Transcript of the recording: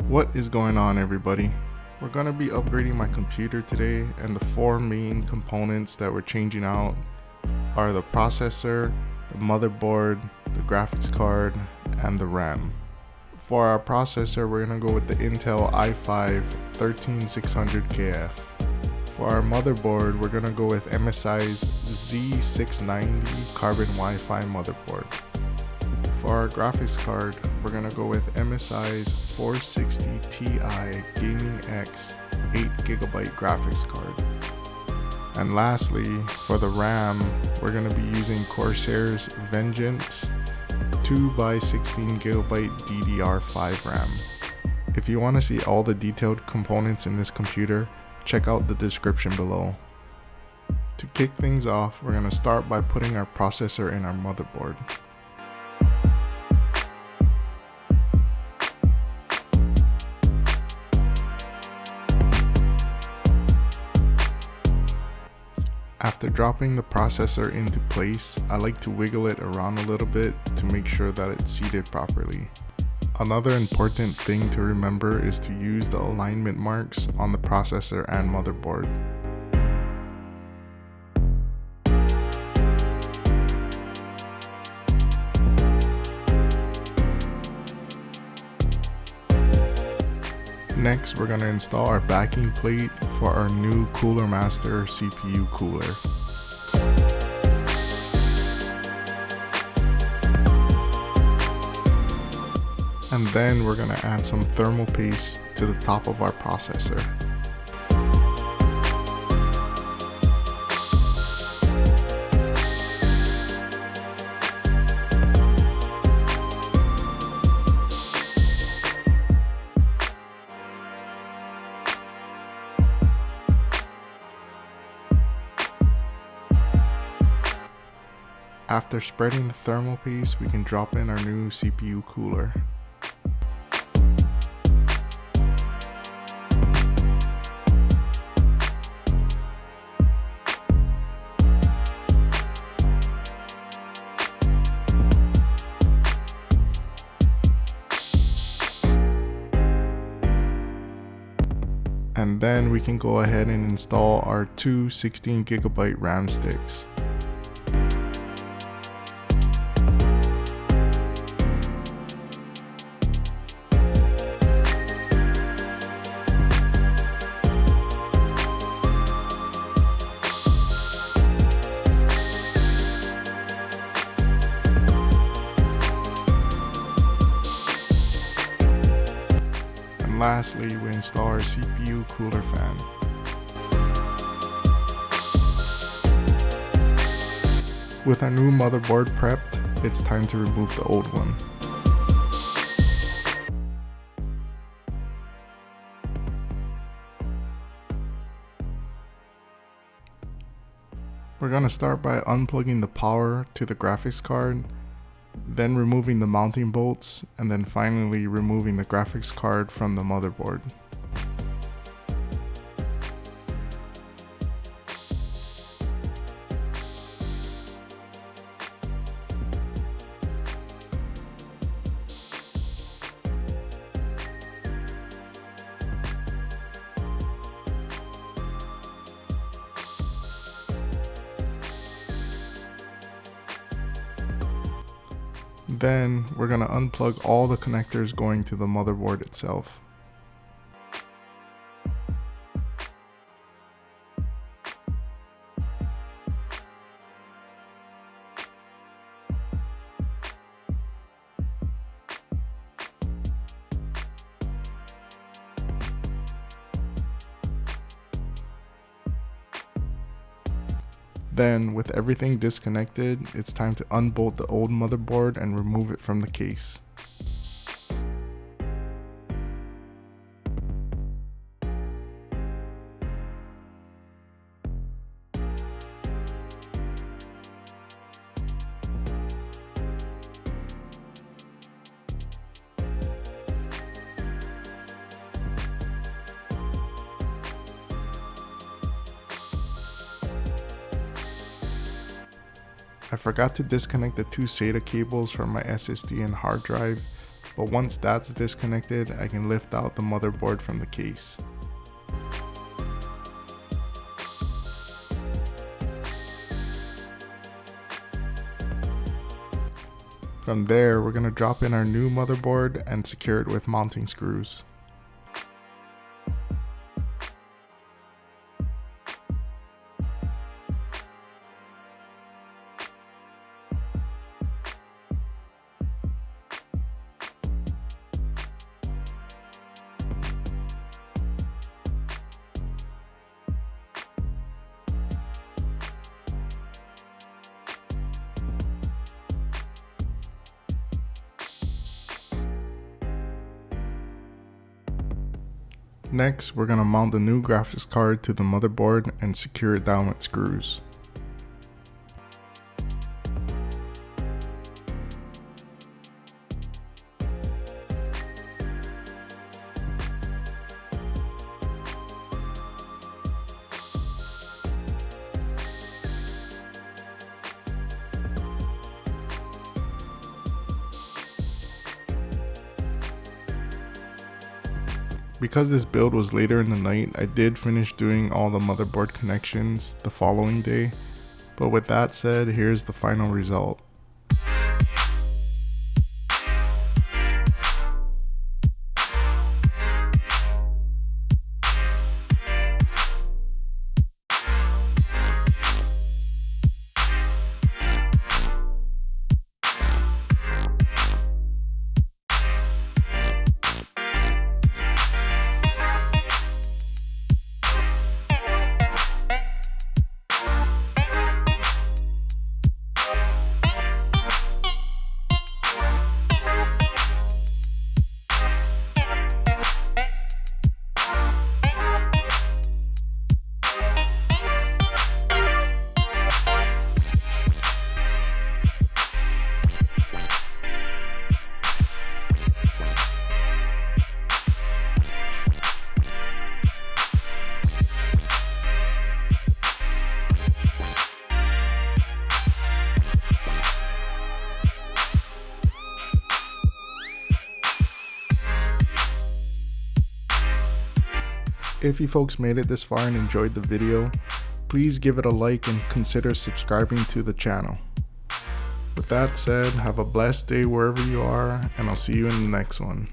What is going on, everybody? We're going to be upgrading my computer today, and the four main components that we're changing out are the processor, the motherboard, the graphics card, and the RAM. For our processor, we're going to go with the Intel i5 13600KF. For our motherboard, we're going to go with MSI's Z690 Carbon Wi-Fi motherboard. For our graphics card, we're going to go with MSI's 460 Ti Gaming X 8GB graphics card. And lastly, for the RAM, we're going to be using Corsair's Vengeance 2x16GB DDR5 RAM. If you want to see all the detailed components in this computer, check out the description below. To kick things off, we're going to start by putting our processor in our motherboard. After dropping the processor into place, I like to wiggle it around a little bit to make sure that it's seated properly. Another important thing to remember is to use the alignment marks on the processor and motherboard. Next, we're going to install our backing plate for our new Coolermaster CPU cooler. And then we're going to add some thermal paste to the top of our processor. After spreading the thermal paste, we can drop in our new CPU cooler. And then we can go ahead and install our two 16GB RAM sticks. Lastly, we install our CPU cooler fan. With our new motherboard prepped, it's time to remove the old one. We're going to start by unplugging the power to the graphics card, then removing the mounting bolts, and then finally removing the graphics card from the motherboard. Then we're going to unplug all the connectors going to the motherboard itself. Then, with everything disconnected, it's time to unbolt the old motherboard and remove it from the case. I forgot to disconnect the two SATA cables from my SSD and hard drive, but once that's disconnected, I can lift out the motherboard from the case. From there, we're going to drop in our new motherboard and secure it with mounting screws. Next, we're going to mount the new graphics card to the motherboard and secure it down with screws. Because this build was later in the night, I did finish doing all the motherboard connections the following day, but with that said, here's the final result. If you folks made it this far and enjoyed the video, please give it a like and consider subscribing to the channel. With that said, have a blessed day wherever you are, and I'll see you in the next one.